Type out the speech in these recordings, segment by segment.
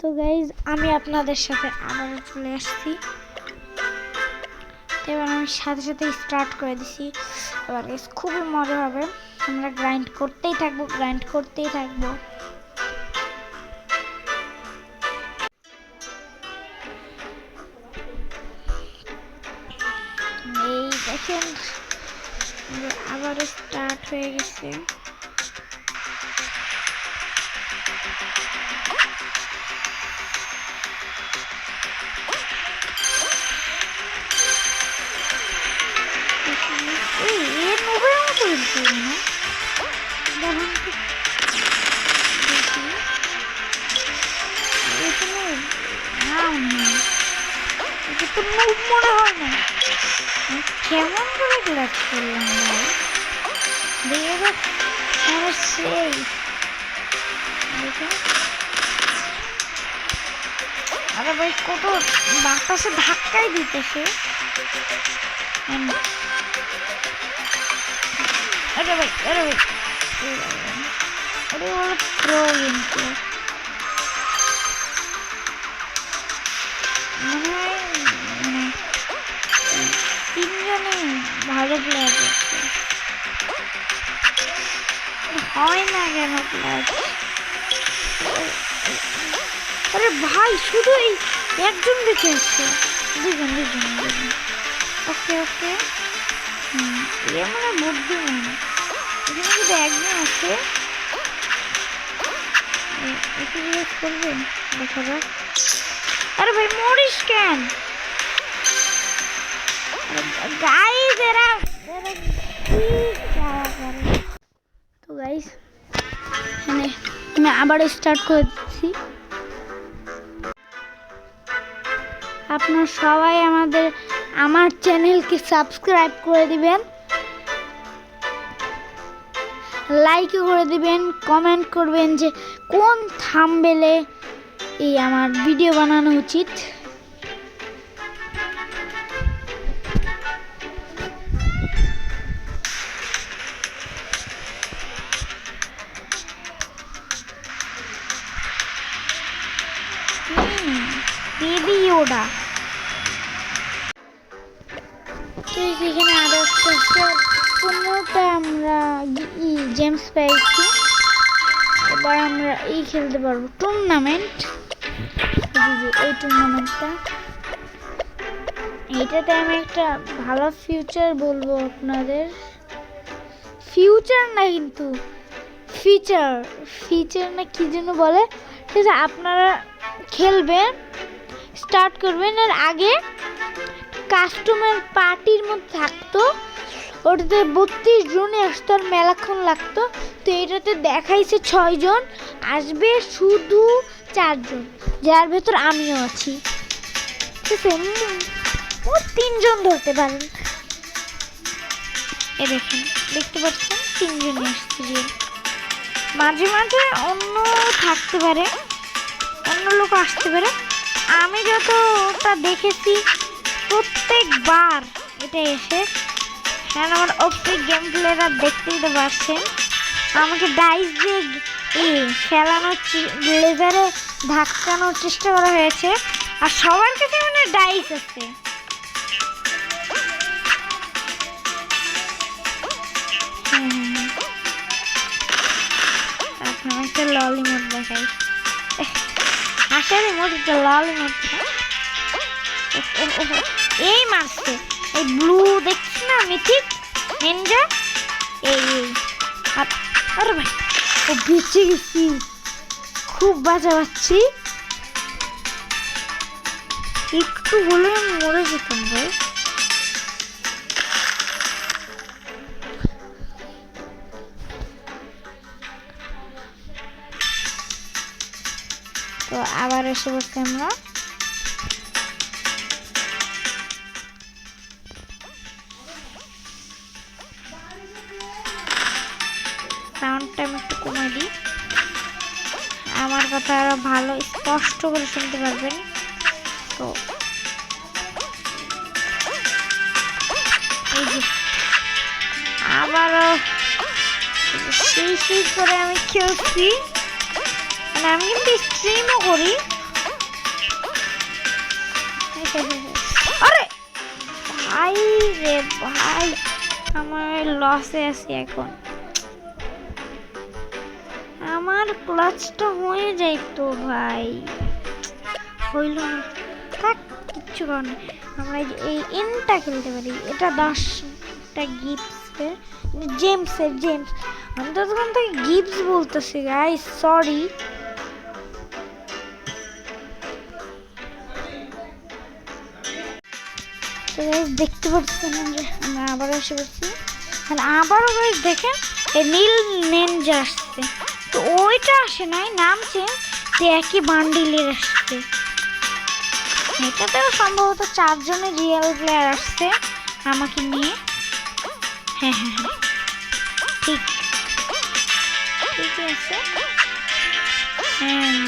তো গাইজ আমি আপনাদের সাথে আবারও চলে আসছি। এবার আমি সাথে সাথে স্টার্ট করে দিছি। এবার গাইজ খুবই মজা হবে, আমরা গ্রাইন্ড করতেই থাকবো। এই দেখেন আবার স্টার্ট হয়ে গেছে। মনে হয় না কেমন করে গ্লাস করলাম ভাই, সেই আরে ভাই কত বাতাসে ধাক্কাই দিতেছে। আরে ভাই ওরে বলো প্রো কিন্তু মনে হয় তিনজনে ভালো প্লেয়ার করছে, হয় না কেন প্লেয়ার? আরে ভাই শুধু এই একজন বেঁচে আসছে, দুজন। ওকে এ মানে বুদ্ধিমান, এখানে যদি একজন আছে একে জিজ্ঞেস করবেন, দেখা যাক। আরে ভাই মরিস কেন গাইস? তো গাইস এখানে আমি আবার স্টার্ট করে দিচ্ছি। আপনারা সবাই আমার চ্যানেলকে সাবস্ক্রাইব করে দিবেন, লাইক করে দিবেন, কমেন্ট করবেন যে কোন থাম্বনেলে এই আমার ভিডিও বানানো উচিত। বেবি ইয়োডা। তো এখানে আরো 15টা আমরা জেমস পেয়েছি। এবার আমরা খেলতে পারবো টুর্নামেন্ট। এই টুর্নামেন্টটা, এইটাতে আমি একটা ভালো ফিউচার বলবো আপনাদের। ফিউচার না কিন্তু ফিচার না কি যেন বলে, ঠিক আছে? আপনারা খেলবেন, স্টার্ট করবেন, এর আগে কাস্টমার পার্টির মধ্যে থাকতো, ওটাতে 32 জনে আসতো আর মেলাক্ষণ লাগতো। তো এটাতে দেখাইছে 6 জন আসবে, শুধু 4 জন, যার ভেতর আমিও আছি, ঠিক আছে? ও 3 জন ধরতে পারেন। এ দেখেন, দেখতে পাচ্ছেন 3 জনই আসছে। মাঝে মাঝে অন্য থাকতে পারে, অন্য লোক আসতে পারে। আমি যতটা দেখেছি প্রত্যেকবার এটা এসে, হ্যাঁ আমার অফিস গেম প্লেয়াররা দেখতেই তো পারছেন, আমাকে ডাইস দিয়ে ফেলানোর লেজারে ধাক্কানোর চেষ্টা করা হয়েছে, আর সবার কাছে মানে ডাইস আছে। একটা ললি মোড দেখাই, আসলে মোট একটা ললি মোড। এই মারছে, এই ব্লু দেখছিস না মিথিক নিনজা, এই আরে ভাই ও বেঁচে গেছি, খুব বাঁচা পাচ্ছি, একটু হলে আমি মরে যেতাম ভাই। তো আবার এসে বসছি আমরা। সাউন্ডটা আমি একটু কমাই দিই, আমার কথা আরো ভালো স্পষ্ট করে শুনতে পারবেন। তো এই যে আবারও সেই করে আমি খেলছি, মানে আমি কিন্তু স্ট্রিমও করি, রে ভাই, আমার লসে আছি এখন। আমার ক্লাচটা হয়ে যাইতো ভাই, হইল না। থাক, কিচ্ছু করার নেই। আমরা এই এনটা খেলতে পারি। এটা 10টা গিফটসের, জেমস। আমি তো তখন থেকে গিফটস বলতেছি গাইস, সরি। তো গাইস দেখতে পাচ্ছেন যে আমরা আবার এসে পড়ছি। মানে আবারও গাইস দেখেন এই নীল নেনজা আসছে। তো ওইটা আসে নাই, নাম চেঞ্জ, তো একই বান্ডিলের আসছে। এটাতেও সম্ভবত 4 জনের রিয়েল প্লেয়ার আসছে আমাকে নিয়ে। হ্যাঁ, ঠিক আছে। হ্যাঁ,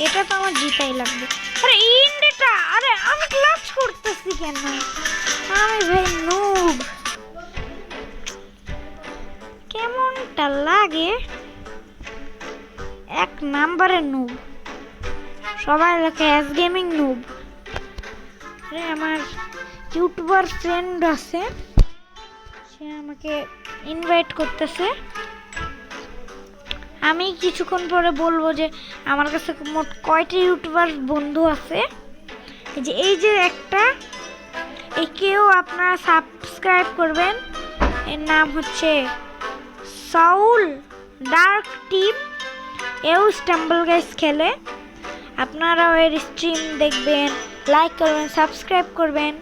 এটা তো আমার জিতাই লাগবে। আরে ইন্ডিটা, আরে আমি ক্লাচ করতেছি কেন? আমি ভাই নুব, কেমনটা লাগে? 1 নাম্বারের নুব, সবাই লেখে এস গেমিং নুব। আরে আমার ইউটিউবার ফ্রেন্ড আছে, সে আমাকে ইনভাইট করতেছে। আমি কিছুক্ষণ পরে বলবো যে আমার কাছে মোট কয়টা ইউটিউবার বন্ধু আছে। এই যে একটা, একেও আপনারা সাবস্ক্রাইব করবেন। এর নাম হচ্ছে সাউল ডার্ক টিম। এও স্টাম্বল গাইস খেলে। আপনারাও এর স্ট্রিম দেখবেন, লাইক করবেন, সাবস্ক্রাইব করবেন।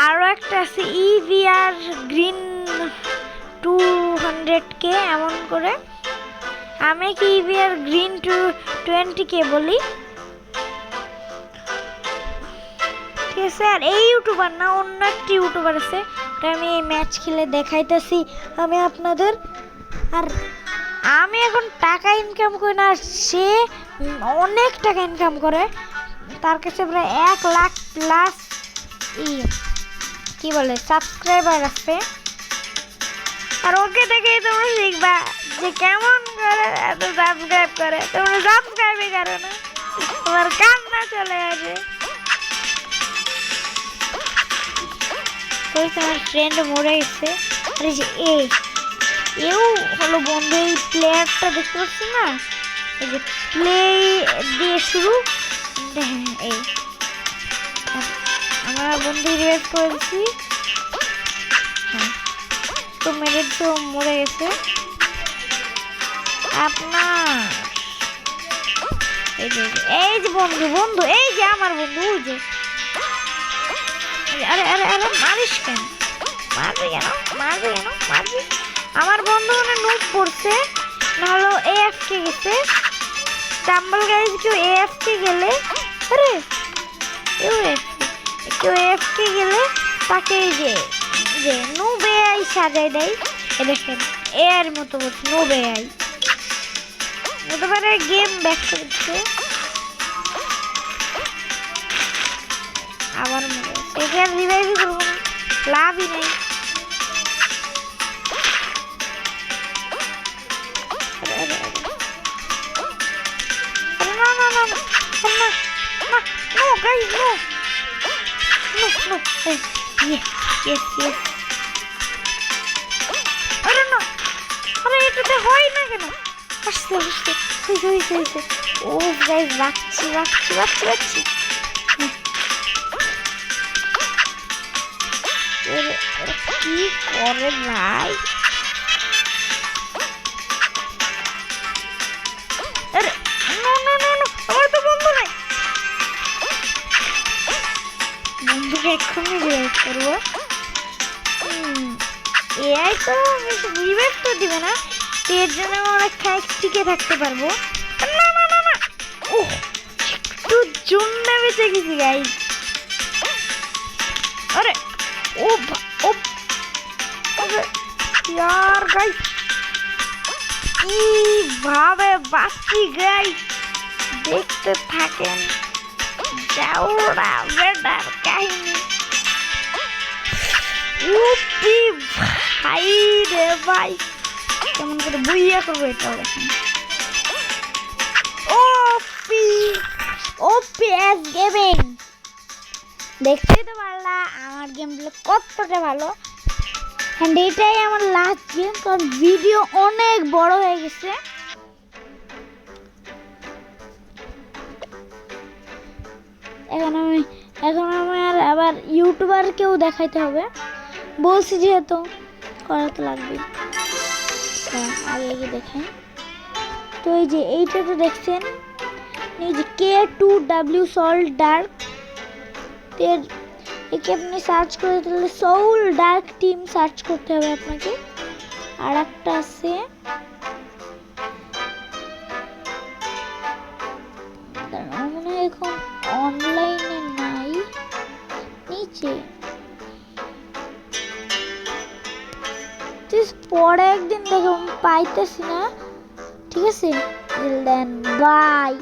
আরও একটা আছে ইভিআর গ্রিন 200K, এমন করে। আমি কি ইভিআর গ্রিন 20K বলি, ঠিক আছে। আর এই ইউটিউবার না, অন্য একটা ইউটিউবার আছে, আমি এই ম্যাচ খেলে দেখাইতেছি আমি আপনাদের। আর আমি এখন টাকা ইনকাম করি না, সে অনেক টাকা ইনকাম করে। তার কাছে প্রায় 1 লাখ প্লাস কি বলে সাবস্ক্রাইবার আছে। আর ওকে দেখেই তোমরা শিখবা যে কেমন করে এত সাবস্ক্রাইব করে। তোমরা সাবস্ক্রাইবই করো না, তোমার কান্না চলে আসে। তোমার ফ্রেন্ড মরে গেছে। আরে যে এও হলো বন্ধু। এই প্লেয়ারটা দেখতে পাচ্ছি না, এই যে প্লে দিয়ে শুরু। এই আমরা বন্ধু রিভাইভ করেছি। হ্যাঁ, তো মেরে তো মরে গেছে আপনার। এই যে বন্ধু, এই যে আমার বন্ধু, ওই যে। আরে মারিস কেন? মারবি কেন? আমার বন্ধু মানে নুব পড়ছে, নাহলে এএফকে গেছে। স্টাম্বল গাইজ কেউ এএফকে গেলে, আরে কেউ এএফকে গেলে তাকে এই যে নুব এআই সাজাই দেয়। এ দেখেন এর মতো করছে নুব এআই। হতে পারে গেম ব্যাক করছে আবার মরে। একে আর রিভাইভই করবো না, লাভই নেই। এটাতে হয় না কেন? ও গাইস, বাচ্চি। কি করে ভাই? আমার তো বন্ধু নাই। বন্ধুকে এক্ষুনি রিভাইভ করবো। এআই তো রিভাইভ তো দিবে না, এর জন্য অনেক টিকে থাকতে পারবো। না, ওহ একটু জন্য বেঁচে গেছি গাইস। আরে ও यार गाइस, কিভাবে বাঁচি গাইস দেখতে থাকেন। যাওরা বেটার কাহিনী। উপি ভাই রে ভাই, কেমন করে বুইয়া করবো এটা দেখেন। ওপি এস গেমিং দেখতেই তো পারলা আমার গেম প্লে কতটা ভালো। অ্যান্ড এটাই আমার লাস্ট গেম, কারণ ভিডিও অনেক বড় হয়ে গেছে। এখন আমার আবার ইউটিউবারকেও দেখাইতে হবে, বলছি যেহেতু করা তো লাগবে। আগে আগে দেখাই। তো এই যে এইটা তো দেখছেন, এই যে K2W সল্ট ডার্ক, একে আপনি সার্চ করে দিলে সোল ডার্ক টিম সার্চ করতে হবে আপনাকে। আর একটা আছে মনে হয় এখন অনলাইনে নাই, নিচে পরে একদিন দেখো পাইতেছি না। ঠিক আছে, দেন বাই।